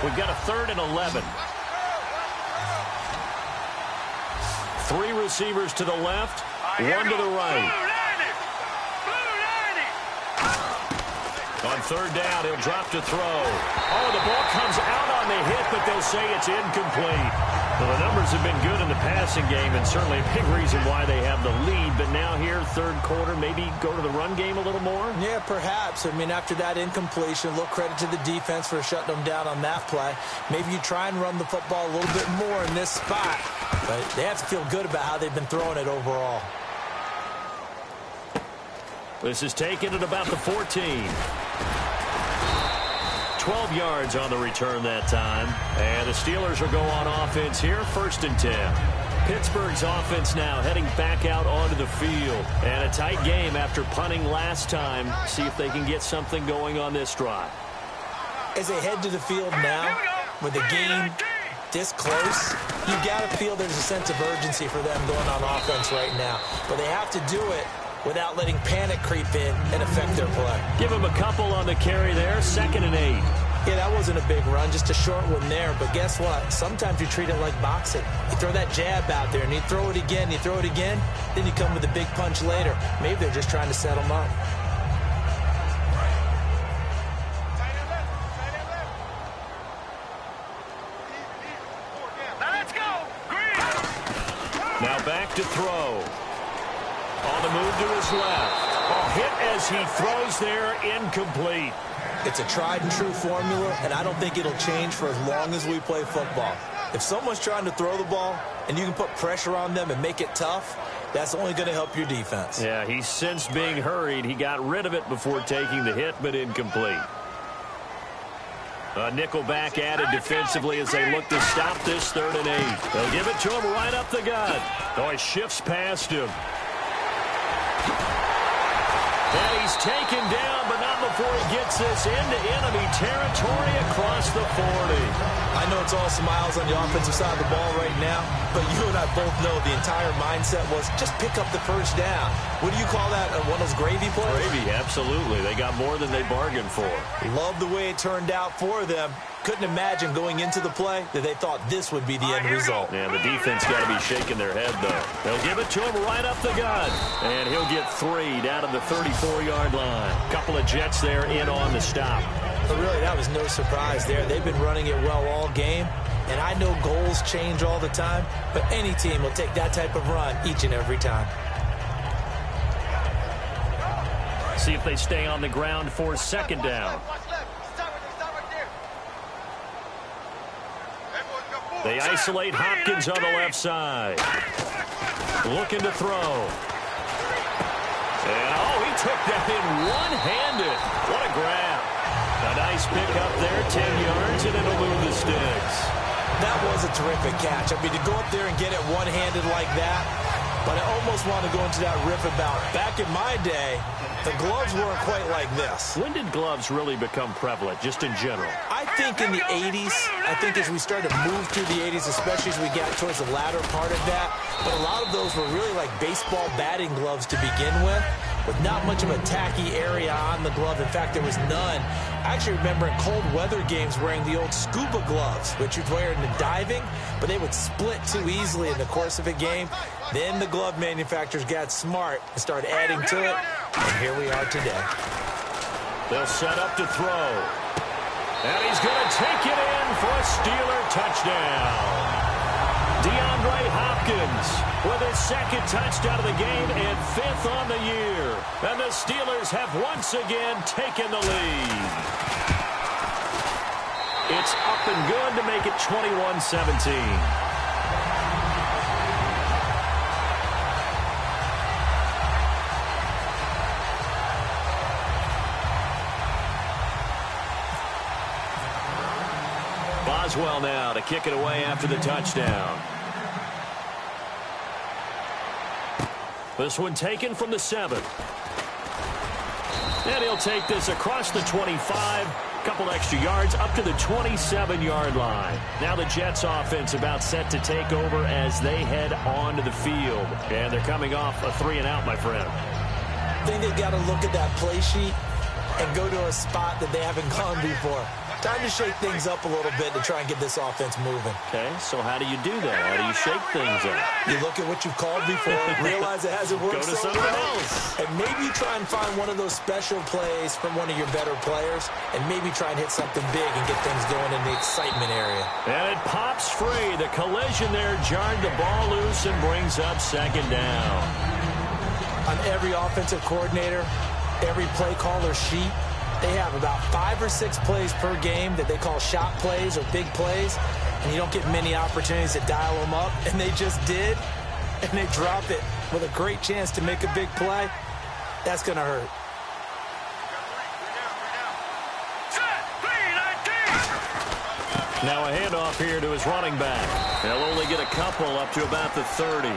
We've got a 3rd and 11. 3 receivers to the left, 1 to the right. On 3rd down, he'll drop to throw. Oh, the ball comes out on the hit, but they'll say it's incomplete. Well, the numbers have been good in the passing game, and certainly a big reason why they have the lead. But now here, 3rd quarter, maybe go to the run game a little more? Yeah, perhaps. I mean, after that incompletion, a little credit to the defense for shutting them down on that play. Maybe you try and run the football a little bit more in this spot. But they have to feel good about how they've been throwing it overall. This is taken at about the 14. 12 yards on the return that time. And the Steelers will go on offense here, 1st and 10. Pittsburgh's offense now heading back out onto the field. And a tight game after punting last time. See if they can get something going on this drive. As they head to the field now, with the game this close, you've got to feel there's a sense of urgency for them going on offense right now. But they have to do it without letting panic creep in and affect their play. Give him a couple on the carry there, 2nd and 8. Yeah, that wasn't a big run, just a short one there. But guess what? Sometimes you treat it like boxing. You throw that jab out there, and you throw it again, then you come with a big punch later. Maybe they're just trying to set them up. Now let's go. Green. Now back to throw. On the move to his left. A hit as he throws there, incomplete. It's a tried and true formula, and I don't think it'll change for as long as we play football. If someone's trying to throw the ball and you can put pressure on them and make it tough, that's only going to help your defense. Yeah, he sensed being hurried. He got rid of it before taking the hit, but incomplete. A nickel back added defensively as they look to stop this 3rd and 8. They'll give it to him right up the gut. Oh, he shifts past him. And he's taken down, but not before he gets this into enemy territory across the 40. I know it's all smiles on the offensive side of the ball right now, but you and I both know the entire mindset was just pick up the 1st down. What do you call that, one of those gravy plays? Gravy, absolutely. They got more than they bargained for. Love the way it turned out for them. Couldn't imagine going into the play that they thought this would be the end result. Yeah, the defense got to be shaking their head, though. They'll give it to him right up the gut. And he'll get 3 down to the 34-yard line. Couple of Jets there in on the stop. But really, that was no surprise there. They've been running it well all game. And I know goals change all the time, but any team will take that type of run each and every time. See if they stay on the ground for 2nd down. They isolate Hopkins on the left side. Looking to throw. And, he took that in one-handed. What a grab. A nice pick up there, 10 yards, and it'll move the sticks. That was a terrific catch. I mean, to go up there and get it one-handed like that, but I almost want to go into that riff about back in my day, the gloves weren't quite like this. When did gloves really become prevalent, just in general? I think in the 80s. I think as we started to move through the 80s, especially as we got towards the latter part of that. But a lot of those were really like baseball batting gloves to begin with not much of a tacky area on the glove. In fact, there was none. I actually remember in cold weather games wearing the old scuba gloves, which you'd wear in the diving, but they would split too easily in the course of a game. Then the glove manufacturers got smart and started adding to it, and here we are today. They'll set up to throw. And he's going to take it in for a Steeler touchdown. DeAndre Hopkins with his second touchdown of the game and 5th on the year. And the Steelers have once again taken the lead. It's up and good to make it 21-17. Boswell now to kick it away after the touchdown. This one taken from the 7. And he'll take this across the 25, a couple extra yards, up to the 27-yard line. Now the Jets offense about set to take over as they head onto the field. And they're coming off a 3-and-out, my friend. I think they've got to look at that play sheet and go to a spot that they haven't gone before. Time to shake things up a little bit to try and get this offense moving. Okay, so how do you do that? How do you shake things up? You look at what you've called before, realize it hasn't worked Go to so something well, else. and maybe you try and find one of those special plays from one of your better players, and maybe try and hit something big and get things going in the excitement area. And it pops free. The collision there jarred the ball loose and brings up second down. On every offensive coordinator, every play caller sheet, they have about 5 or 6 plays per game that they call shot plays or big plays, and you don't get many opportunities to dial them up, and they just did, and they drop it with a great chance to make a big play. That's going to hurt. Now a handoff here to his running back. They'll only get a couple up to about the 30.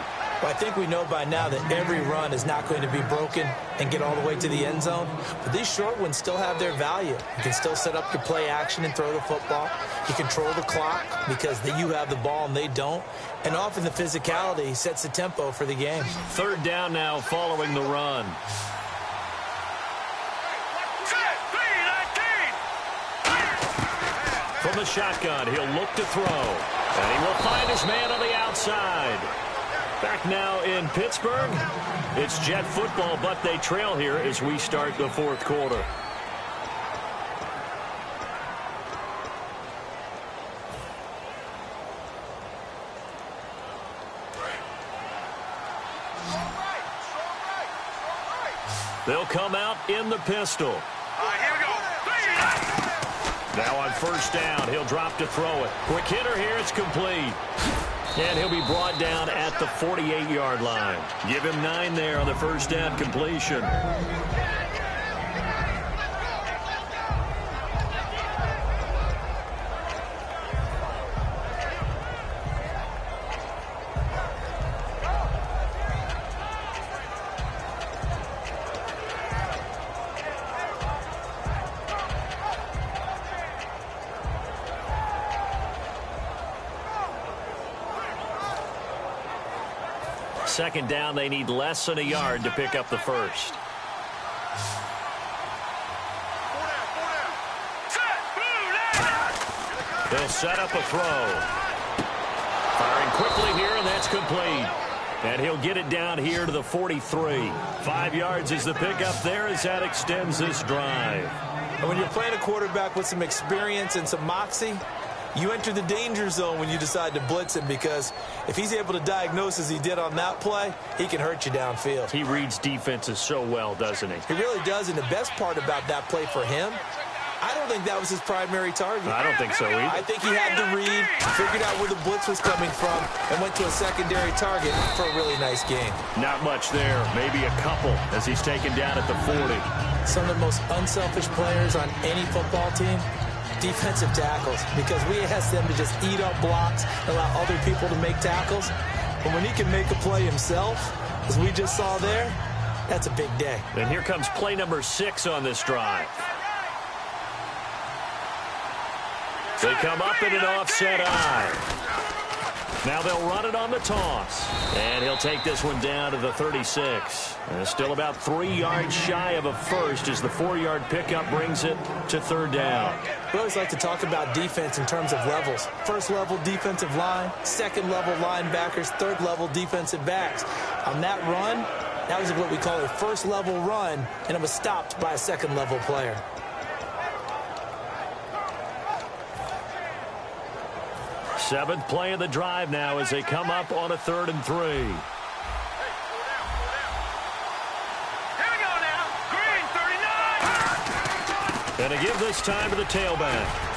Well, I think we know by now that every run is not going to be broken and get all the way to the end zone. But these short ones still have their value. You can still set up your play action and throw the football. You control the clock because you have the ball and they don't. And often the physicality sets the tempo for the game. Third down now following the run. From the shotgun, he'll look to throw. And he will find his man on the outside. Back now in Pittsburgh. It's Jet football, but they trail here as we start the fourth quarter. They'll come out in the pistol. Here we go. Now on first down, he'll drop to throw it. Quick hitter here, it's complete. And he'll be brought down at the 48-yard line. Give him 9 there on the first down completion. Second down, they need less than a yard to pick up the first. They'll set up a throw. Firing quickly here, and that's complete. And he'll get it down here to the 43. 5 yards is the pickup there as that extends this drive. And when you're playing a quarterback with some experience and some moxie, you enter the danger zone when you decide to blitz him, because if he's able to diagnose as he did on that play, he can hurt you downfield. He reads defenses so well, doesn't he? He really does, and the best part about that play for him, I don't think that was his primary target. I don't think so either. I think he had to read, figured out where the blitz was coming from, and went to a secondary target for a really nice game. Not much there, maybe a couple as he's taken down at the 40. Some of the most unselfish players on any football team, defensive tackles, because we ask them to just eat up blocks and allow other people to make tackles. But when he can make a play himself, as we just saw there, that's a big day. And here comes play number 6 on this drive. They come up in an offset eye. Now they'll run it on the toss. And he'll take this one down to the 36. And still about 3 yards shy of a first as the 4-yard pickup brings it to third down. We always like to talk about defense in terms of levels. First level defensive line, second level linebackers, third level defensive backs. On that run, that was what we call a first level run, and it was stopped by a second level player. Seventh play of the drive now as they come up on a 3rd and 3. Here we go now. Green, 39. And to give this time to the tailback.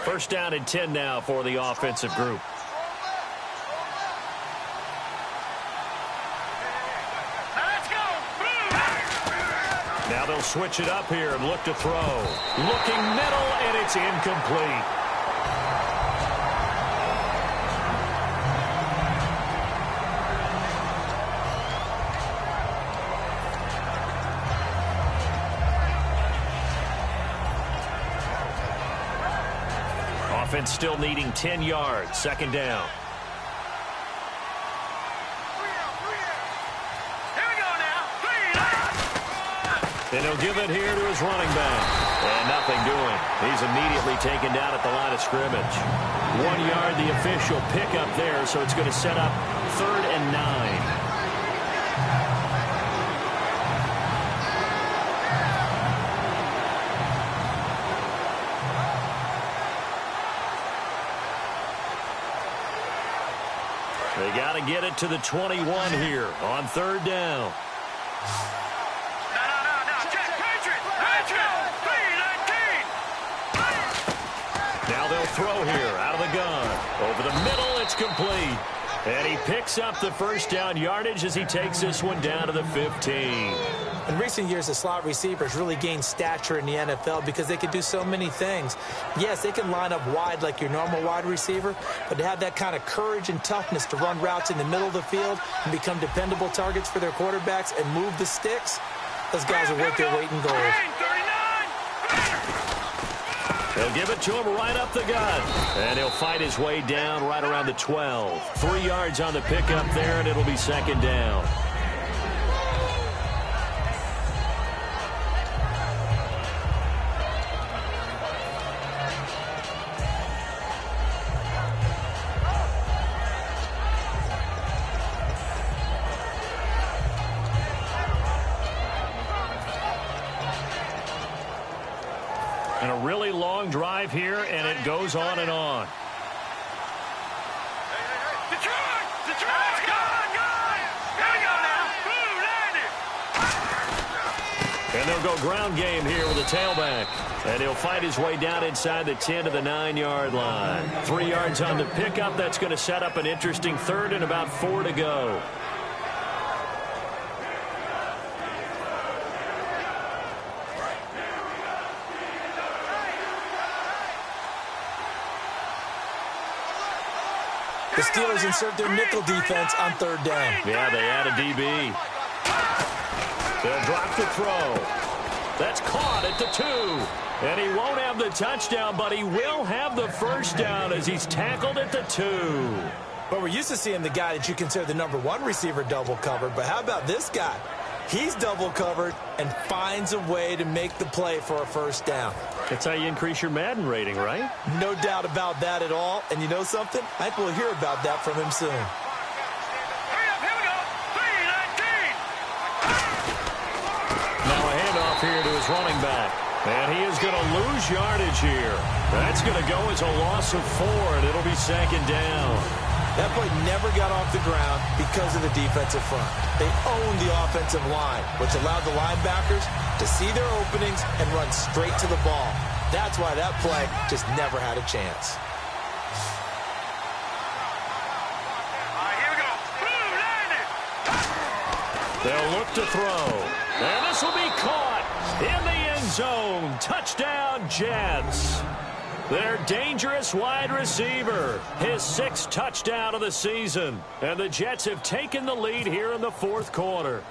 First down and 10 now for the offensive group. Now they'll switch it up here and look to throw. Looking middle, and it's incomplete. Offense still needing 10 yards. Second down. And he'll give it here to his running back. And nothing doing. He's immediately taken down at the line of scrimmage. 1 yard, the official pickup there, so it's going to set up 3rd and 9. They got to get it to the 21 here on 3rd down. Now they'll throw here out of the gun. Over the middle, it's complete. And he picks up the first down yardage as he takes this one down to the 15. In recent years, the slot receivers really gained stature in the NFL because they can do so many things. Yes, they can line up wide like your normal wide receiver, but to have that kind of courage and toughness to run routes in the middle of the field and become dependable targets for their quarterbacks and move the sticks, those guys are worth their weight in gold. They'll give it to him right up the gut. And he'll fight his way down right around the 12. 3 yards on the pickup there, and it'll be second down. And a really long drive here, and it goes on and on. And they'll go ground game here with a tailback. And he'll fight his way down inside the 10 to the 9-yard line. 3 yards on the pickup. That's going to set up an interesting 3rd and about 4 to go. The Steelers insert their nickel defense on 3rd down. Yeah, they add a DB. They'll drop the throw. That's caught at the 2. And he won't have the touchdown, but he will have the first down as he's tackled at the 2. But we're used to seeing the guy that you consider the number 1 receiver double covered. But how about this guy? He's double covered and finds a way to make the play for a first down. That's how you increase your Madden rating, right? No doubt about that at all. And you know something? I think we'll hear about that from him soon. Now a handoff here to his running back. And he is going to lose yardage here. That's going to go as a loss of 4, and it'll be second down. That play never got off the ground because of the defensive front. They owned the offensive line, which allowed the linebackers to see their openings and run straight to the ball. That's why that play just never had a chance. They'll look to throw. And this will be caught in the end zone. Touchdown, Jets. Their dangerous wide receiver, his 6th touchdown of the season. And the Jets have taken the lead here in the 4th quarter.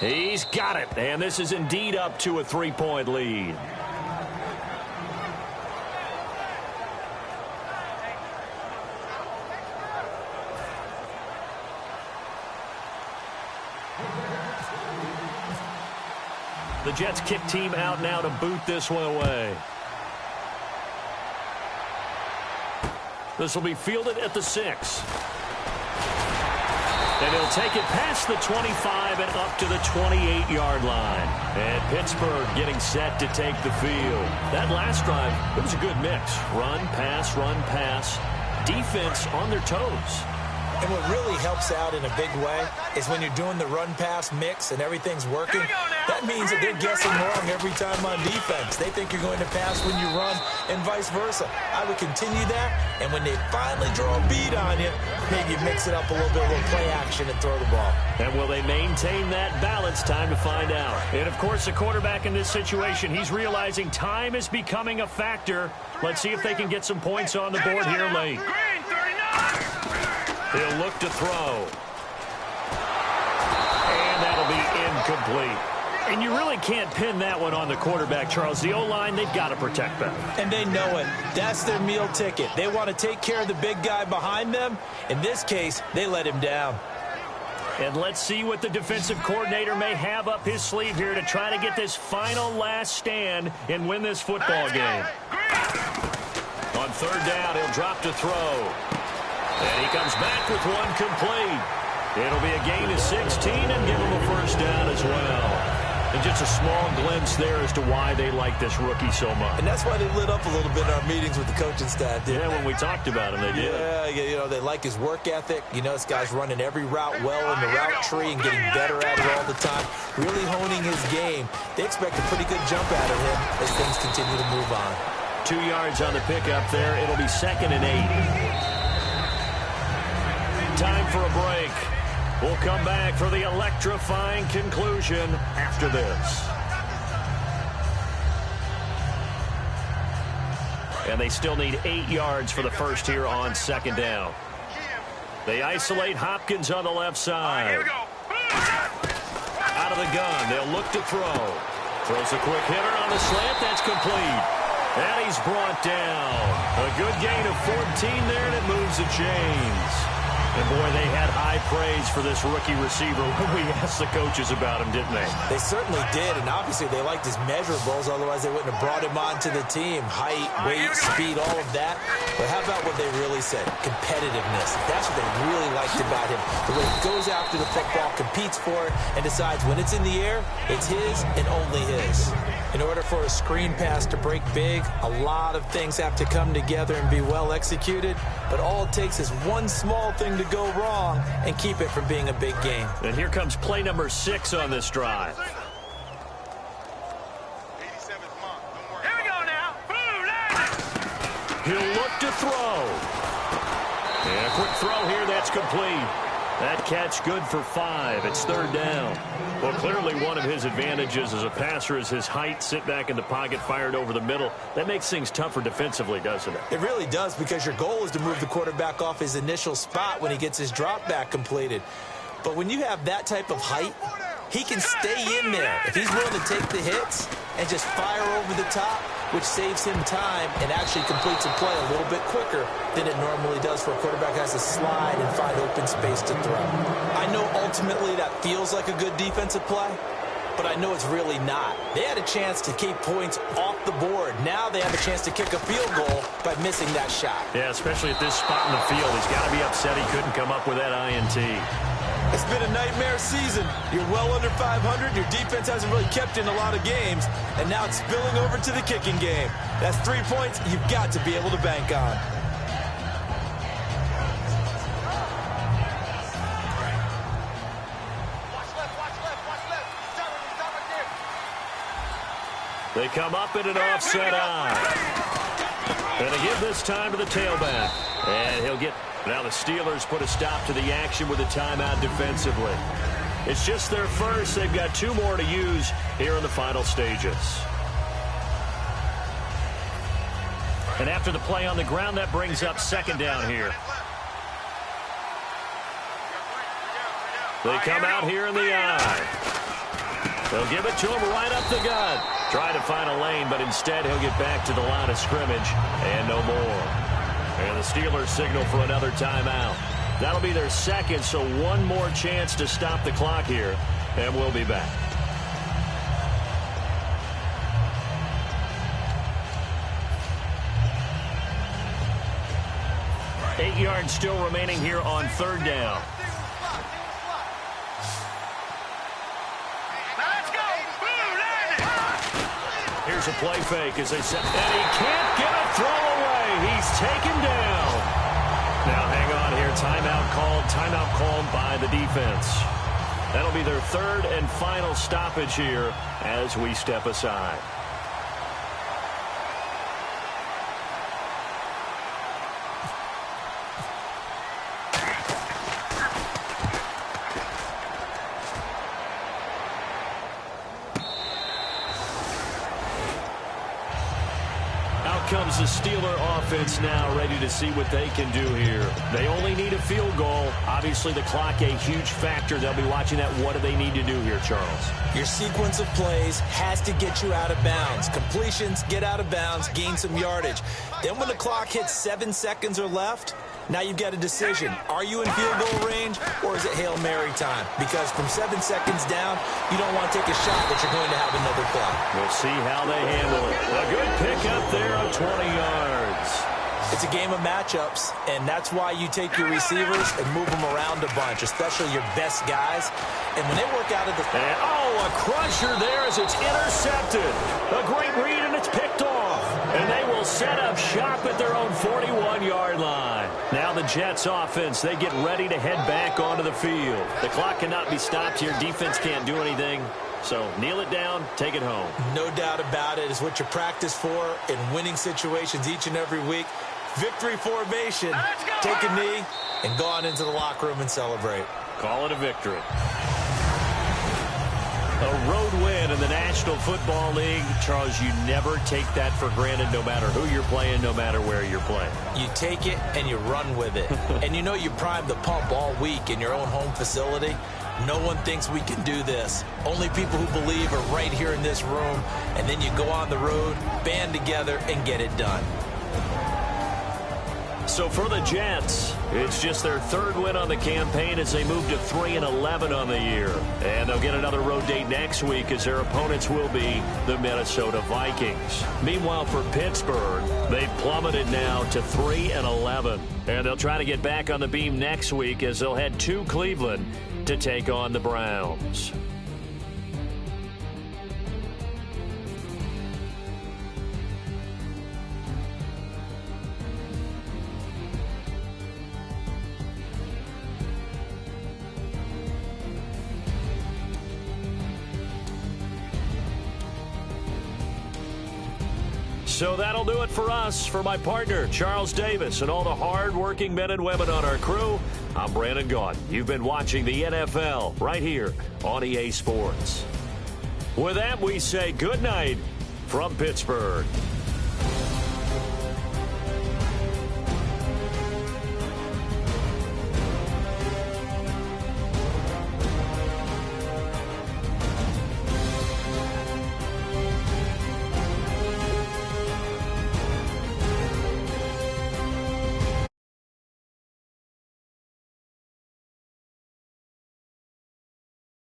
He's got it, and this is indeed up to a 3-point lead. The Jets kick team out now to boot this one away. This will be fielded at the 6. And he'll take it past the 25 and up to the 28-yard line. And Pittsburgh getting set to take the field. That last drive, it was a good mix. Run, pass, defense on their toes. And what really helps out in a big way is when you're doing the run-pass mix and everything's working, that means that they're guessing wrong every time on defense. They think you're going to pass when you run and vice versa. I would continue that, and when they finally draw a bead on you, maybe mix it up a little bit, a little play action and throw the ball. And will they maintain that balance? Time to find out. And, of course, the quarterback in this situation, he's realizing time is becoming a factor. Let's see if they can get some points on the board here late. He'll look to throw. And that'll be incomplete. And you really can't pin that one on the quarterback, Charles. The O-line, they've got to protect them. And they know it. That's their meal ticket. They want to take care of the big guy behind them. In this case, they let him down. And let's see what the defensive coordinator may have up his sleeve here to try to get this final last stand and win this football game. On third down, he'll drop to throw. And he comes back with one complete. It'll be a gain of 16 and give him a first down as well. And just a small glimpse there as to why they like this rookie so much. And that's why they lit up a little bit in our meetings with the coaching staff, didn't they? When we talked about him, they did. Yeah, you know, they like his work ethic. You know, this guy's running every route well in the route tree and getting better at it all the time, really honing his game. They expect a pretty good jump out of him as things continue to move on. 2 yards on the pickup there. It'll be 2nd and 8. Time for a break. We'll come back for the electrifying conclusion after this. And they still need 8 yards for the first here on 2nd down. They isolate Hopkins on the left side. Here we go. Out of the gun, they'll look to throw. Throws a quick hitter on the slant. That's complete. And he's brought down. A good gain of 14 there, and it moves the chains. And, boy, they had high praise for this rookie receiver when we asked the coaches about him, didn't they? They certainly did, and obviously they liked his measurables. Otherwise, they wouldn't have brought him onto the team. Height, weight, speed, all of that. But how about what they really said? Competitiveness. That's what they really liked about him. The way he goes after the football, competes for it, and decides when it's in the air, it's his and only his. In order for a screen pass to break big, a lot of things have to come together and be well executed. But all it takes is one small thing to go wrong and keep it from being a big game. And here comes play number 6 on this drive. Here we go now. He'll look to throw. And a quick throw here, that's complete. That catch good for 5. It's 3rd down. Well, clearly one of his advantages as a passer is his height. Sit back in the pocket, fired over the middle. That makes things tougher defensively, doesn't it? It really does, because your goal is to move the quarterback off his initial spot when he gets his drop back completed. But when you have that type of height, he can stay in there if he's willing to take the hits and just fire over the top, which saves him time and actually completes a play a little bit quicker than it normally does for a quarterback who has to slide and find open space to throw. I know ultimately that feels like a good defensive play, but I know it's really not. They had a chance to keep points off the board. Now they have a chance to kick a field goal by missing that shot. Yeah, especially at this spot in the field. He's got to be upset he couldn't come up with that INT. It's been a nightmare season. You're well under 500. Your defense hasn't really kept in a lot of games, and now it's spilling over to the kicking game. That's 3 points you've got to be able to bank on. They come up in an offset eye. And they give this time to the tailback. And he'll get... Now the Steelers put a stop to the action with a timeout defensively. It's just their first. They've got 2 more to use here in the final stages. And after the play on the ground, that brings up 2nd down here. They come out here in the eye. They'll give it to him right up the gut. Try to find a lane, but instead he'll get back to the line of scrimmage and no more. And the Steelers signal for another timeout. That'll be their 2nd, so 1 more chance to stop the clock here, and we'll be back. Eight yards still remaining here on 3rd down. Here's a play fake as they set, and he can't get a throw away. He's taken down. Now hang on here. Timeout called by the defense. That'll be their third and final stoppage here as we step aside. Comes the Steeler offense now, ready to see what they can do here. They only need a field goal. Obviously, the clock a huge factor. They'll be watching that. What do they need to do here, Charles? Your sequence of plays has to get you out of bounds. Completions, get out of bounds, gain some yardage. Then when the clock hits 7 seconds or left, now you've got a decision. Are you in field goal range, or is it Hail Mary time? Because from 7 seconds down, you don't want to take a shot that you're going to have another play. We'll see how they handle it. A good pickup there of 20 yards. It's a game of matchups, and that's why you take your receivers and move them around a bunch, especially your best guys. And when they work out of the... And, a crusher there as it's intercepted. A great read, and it's picked off. And they will set up shop at their own 41-yard line. Now the Jets offense, they get ready to head back onto the field. The clock cannot be stopped here. Defense can't do anything. So kneel it down, take it home. No doubt about it. It's what you practice for in winning situations each and every week. Victory formation. Take a knee and go on into the locker room and celebrate. Call it a victory. A road win in the National Football League. Charles, you never take that for granted, no matter who you're playing, no matter where you're playing. You take it and you run with it. And you know you prime the pump all week in your own home facility. No one thinks we can do this. Only people who believe are right here in this room. And then you go on the road, band together, and get it done. So for the Jets, it's just their third win on the campaign as they move to 3-11 on the year. And they'll get another road date next week as their opponents will be the Minnesota Vikings. Meanwhile, for Pittsburgh, they've plummeted now to 3-11. And they'll try to get back on the beam next week as they'll head to Cleveland to take on the Browns. So that'll do it for us. For my partner, Charles Davis, and all the hard-working men and women on our crew, I'm Brandon Gaudin. You've been watching the NFL right here on EA Sports. With that, we say good night from Pittsburgh.